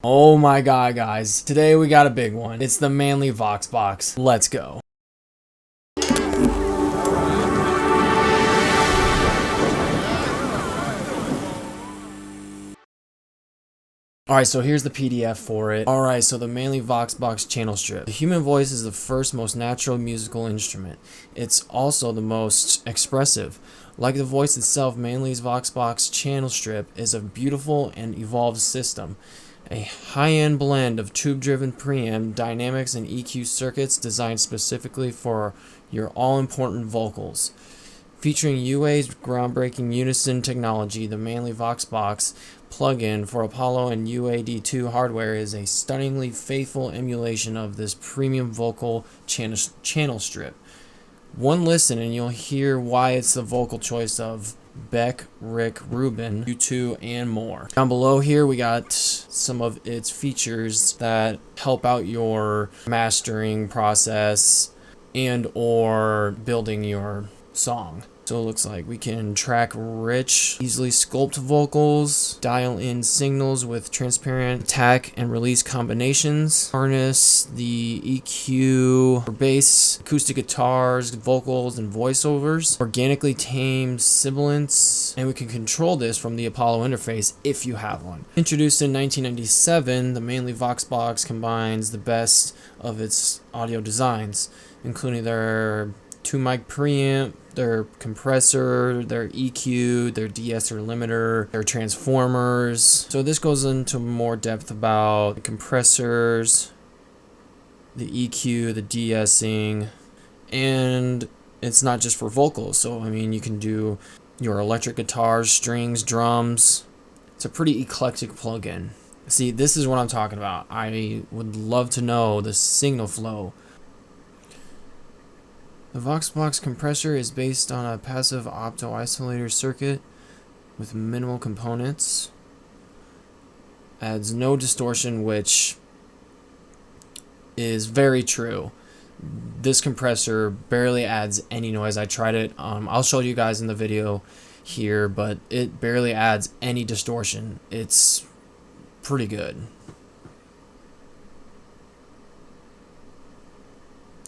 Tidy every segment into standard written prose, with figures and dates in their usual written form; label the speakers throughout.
Speaker 1: Oh my god, guys. Today we got a big one. It's the Manley Voxbox. Let's go. Alright, so here's the PDF for it. Alright, so the Manley Voxbox channel strip. The human voice is the first most natural musical instrument. It's also the most expressive. Like the voice itself, Manley's Voxbox channel strip is a beautiful and evolved system. A high-end blend of tube-driven preamp, dynamics, and EQ circuits designed specifically for your all-important vocals. Featuring UA's groundbreaking unison technology, the Manley Voxbox plugin for Apollo and UAD2 hardware is a stunningly faithful emulation of this premium vocal channel strip. One listen and you'll hear why it's the vocal choice of Beck, Rick, Rubin, U2, and more. Down below here we got some of its features that help out your mastering process and or building your song. So it looks like we can track rich, easily sculpt vocals, dial in signals with transparent attack and release combinations, harness the EQ for bass, acoustic guitars, vocals, and voiceovers, organically tame sibilants, and we can control this from the Apollo interface if you have one. Introduced in 1997, the Manley Voxbox combines the best of its audio designs, including their 2-mic preamp, their compressor, their EQ, their de-esser limiter, their transformers. So this goes into more depth about the compressors, the EQ, the de-essing, and it's not just for vocals. So I mean, you can do your electric guitars, strings, drums. It's a pretty eclectic plugin. See, this is what I'm talking about. I would love to know the signal flow. The Voxbox compressor is based on a passive opto-isolator circuit with minimal components. Adds no distortion, which is very true. This compressor barely adds any noise. I tried it. I'll show you guys in the video here, but it barely adds any distortion. It's pretty good.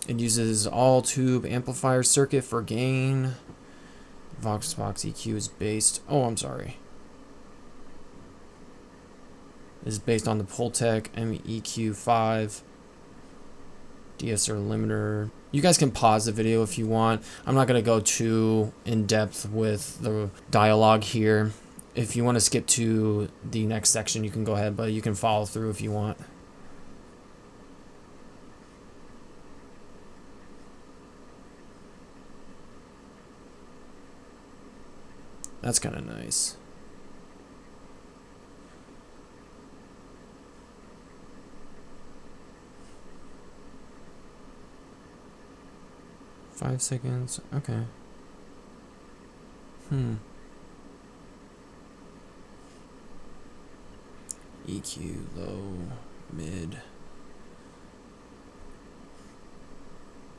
Speaker 1: It uses all tube amplifier circuit for gain. Voxbox EQ is based, is based on the Pultec MEQ5 de-esser limiter. You guys can pause the video if you want. I'm not going to go too in depth with the dialogue here. If you want to skip to the next section, you can go ahead, but you can follow through if you want. That's kind of nice. Five seconds. Okay. EQ, low, mid.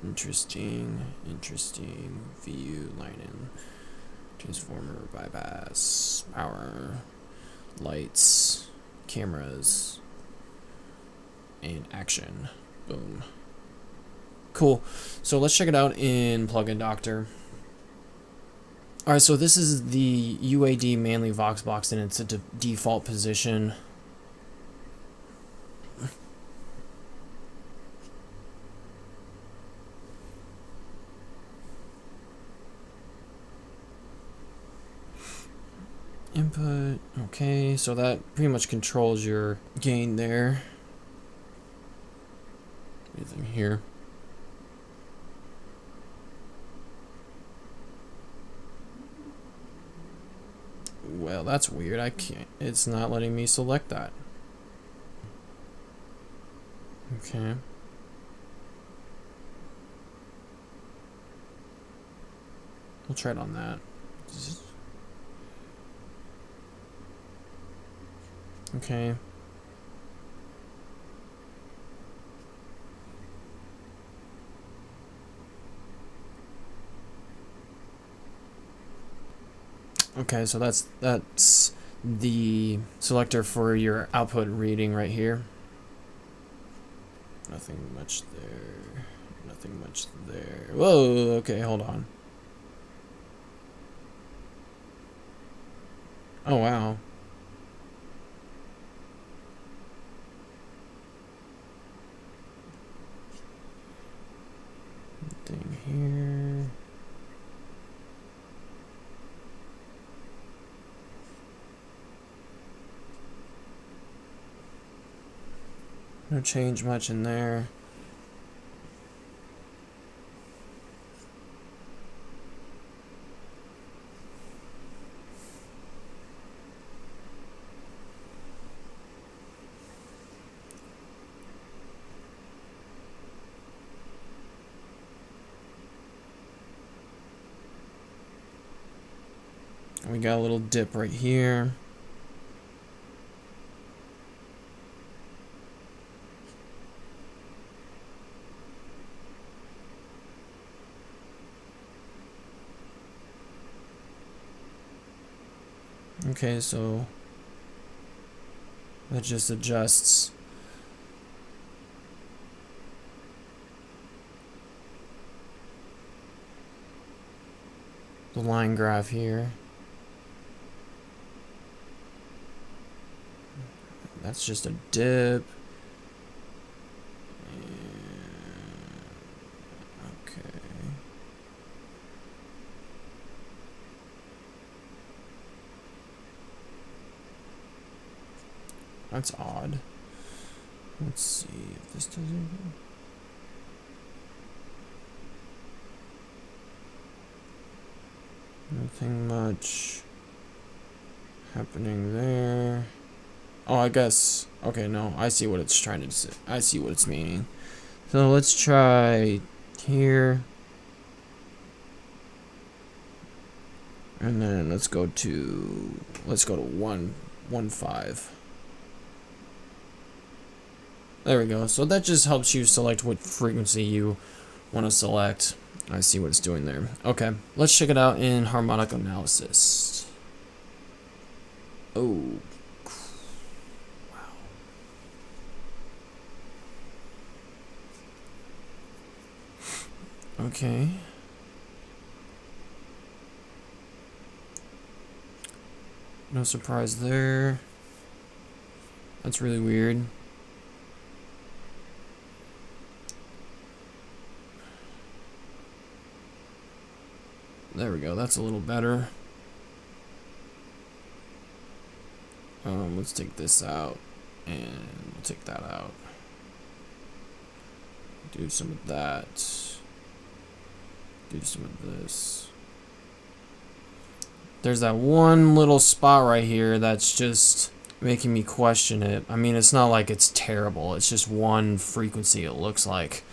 Speaker 1: Interesting. VU, line in. Transformer, bypass, power, lights, cameras, and action. Boom. Cool. So let's check it out in Plugin Doctor. Alright, so this is the UAD Manley Voxbox, and it's a default position. Input, okay, so that pretty much controls your gain there. Anything here? Well, that's weird. I can't, it's not letting me select that. Okay. We'll try it on that. Okay. Okay, so that's the selector for your output reading right here. Nothing much there. Nothing much there. Whoa, okay, hold on. Oh, wow. Thing here. No change much in there. We got a little dip right here. Okay, so that just adjusts the line graph here. That's just a dip. Okay. That's odd. Let's see if this does anything. Nothing much happening there. Oh, I guess. Okay, no, I see what it's trying to say. I see what it's meaning. So let's try here. And then let's go to 1.15. There we go. So that just helps you select what frequency you want to select. I see what it's doing there. Okay, let's check it out in harmonic analysis. Oh, wow. Okay. No surprise there. That's really weird. There we go. That's a little better. Let's take this out, and we'll take that out. Do some of that. Do some of this. There's that one little spot right here that's just making me question it. I mean, it's not like it's terrible. It's just one frequency, it looks like.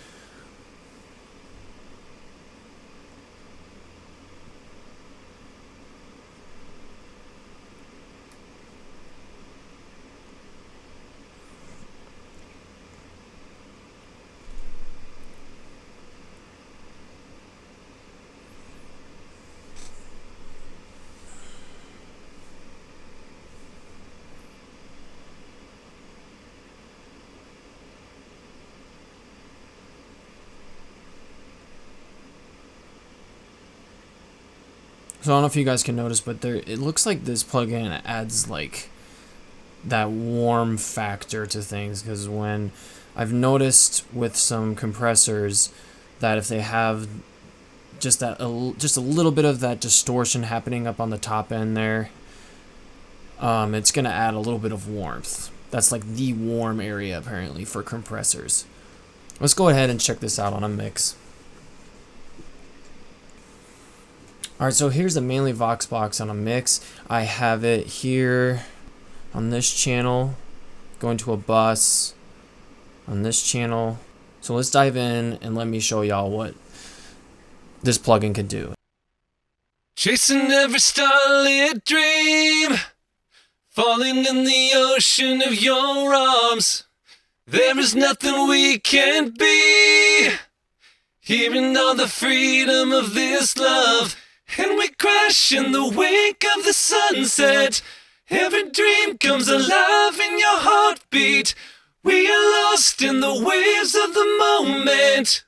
Speaker 1: So I don't know if you guys can notice, but it looks like this plugin adds like that warm factor to things, because when I've noticed with some compressors that if they have just just a little bit of that distortion happening up on the top end there, it's gonna add a little bit of warmth. That's like the warm area apparently for compressors. Let's go ahead and check this out on a mix. Alright, so here's the Manley Voxbox on a mix. I have it here on this channel, going to a bus on this channel. So let's dive in and let me show y'all what this plugin can do.
Speaker 2: Chasing every starlit dream, falling in the ocean of your arms. There is nothing we can't be, hearing all the freedom of this love. And we crash in the wake of the sunset, Every dream comes alive in your heartbeat. We are lost in the waves of the moment.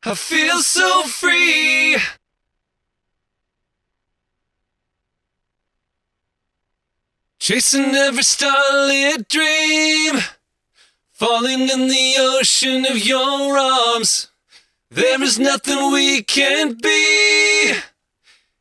Speaker 2: I feel so free. Chasing every starlit dream, falling in the ocean of your arms. There is nothing we can't be.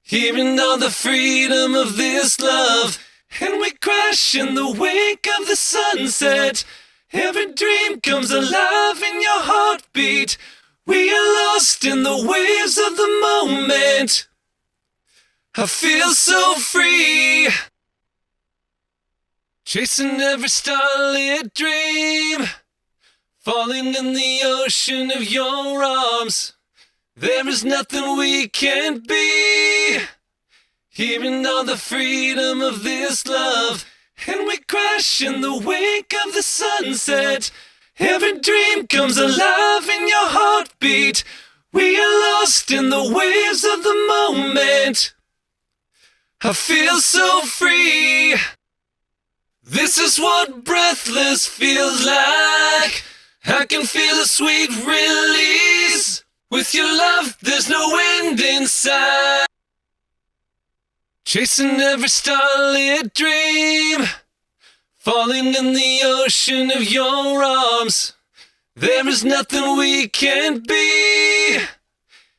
Speaker 2: Hearing all the freedom of this love, and we crash in the wake of the sunset. Every dream comes alive in your heartbeat. We are lost in the waves of the moment. I feel so free. Chasing every starlit dream, falling in the ocean of your arms. There is nothing we can't be. Hearing all the freedom of this love, and we crash in the wake of the sunset. Every dream comes alive in your heartbeat. We are lost in the waves of the moment. I feel so free. This is what breathless feels like. I can feel a sweet release. With your love, there's no end in sight. Chasing every starlit dream, falling in the ocean of your arms. There is nothing we can't be.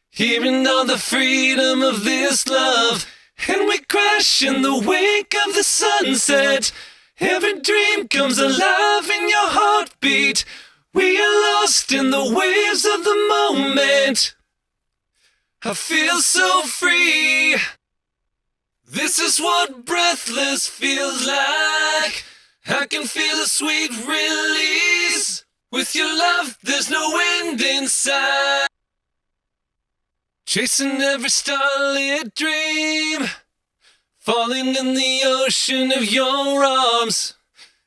Speaker 2: Hearing all the freedom of this love, and we crash in the wake of the sunset. Every dream comes alive in your heartbeat. We are lost in the waves of the moment. I feel so free. This is what breathless feels like. I can feel a sweet release. With your love, there's no end in sight. Chasing every starlit dream, falling in the ocean of your arms.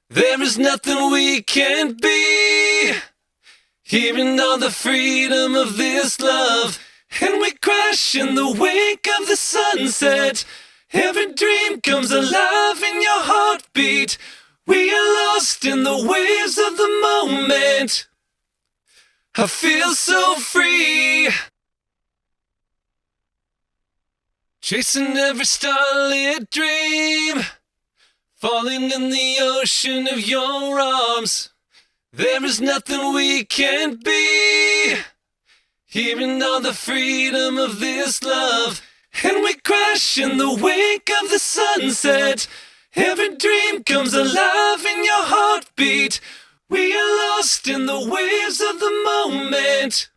Speaker 2: There is nothing we can't be. Hearing all the freedom of this love, and we crash in the wake of the sunset. Every dream comes alive in your heartbeat. We are lost in the waves of the moment. I feel so free. Chasing every starlit dream, falling in the ocean of your arms. There is nothing we can't be. Hearing all the freedom of this love, and we crash in the wake of the sunset. Every dream comes alive in your heartbeat. We are lost in the waves of the moment.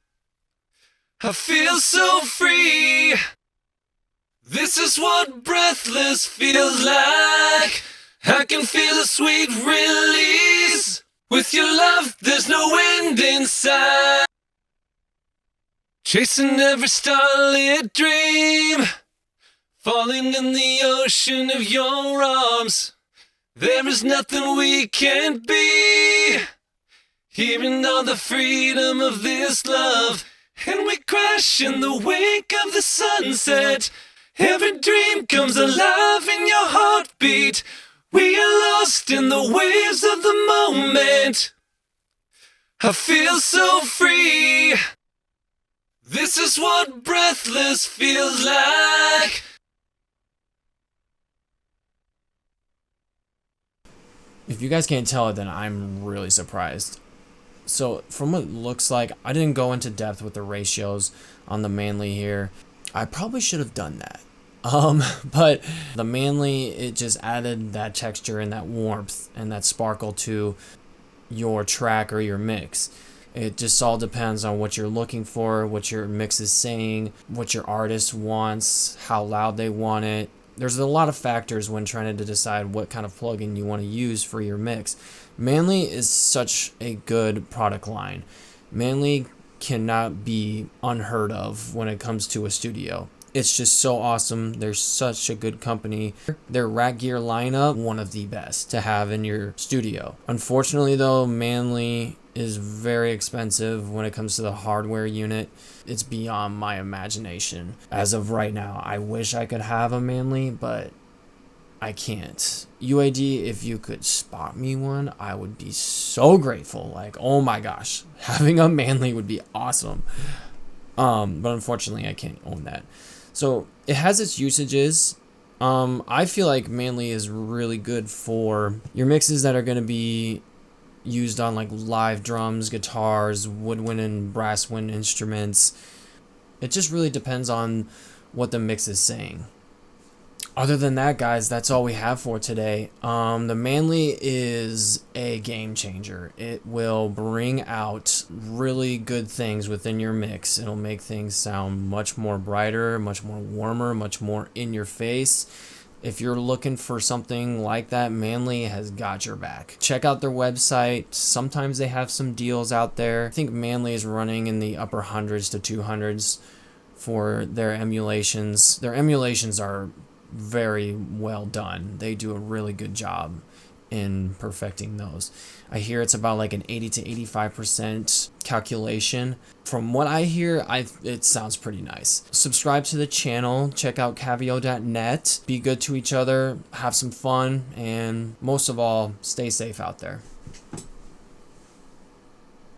Speaker 2: I feel so free. This is what breathless feels like. I can feel a sweet release. With your love, there's no end in sight. Chasing every starlit dream, falling in the ocean of your arms. There is nothing we can't be. Hearing all the freedom of this love, and we crash in the wake of the sunset. Every dream comes alive in your heartbeat. We are lost in the waves of the moment. I feel so free. This is what breathless feels like.
Speaker 1: If you guys can't tell it, then I'm really surprised. So from what it looks like, I didn't go into depth with the ratios on the Manley here. I probably should have done that. But the Manley, it just added that texture and that warmth and that sparkle to your track or your mix. It just all depends on what you're looking for, what your mix is saying, what your artist wants, how loud they want it. There's a lot of factors when trying to decide what kind of plugin you want to use for your mix. Manley is such a good product line. Manley cannot be unheard of when it comes to a studio. It's just so awesome. They're such a good company. Their rack gear lineup, one of the best to have in your studio. Unfortunately though, Manley is very expensive when it comes to the hardware unit. It's beyond my imagination. As of right now, I wish I could have a Manley, but I can't. UAD, if you could spot me one, I would be so grateful. Like, oh my gosh, having a Manley would be awesome. But unfortunately, I can't own that. So it has its usages. I feel like Manley is really good for your mixes that are going to be used on like live drums, guitars, woodwind and brass wind instruments. It just really depends on what the mix is saying. Other than that, guys, that's all we have for today. The Manley is a game changer. It will bring out really good things within your mix. It'll make things sound much more brighter, much more warmer, much more in your face. If you're looking for something like that, Manley has got your back. Check out their website. Sometimes they have some deals out there. I think Manley is running in the upper hundreds to 200s for their emulations. Their emulations are very well done. They do a really good job in perfecting those. I hear it's about like an 80 to 85% calculation. From what I hear, it sounds pretty nice. Subscribe to the channel, check out cavio.net, be good to each other, have some fun, and most of all, stay safe out there.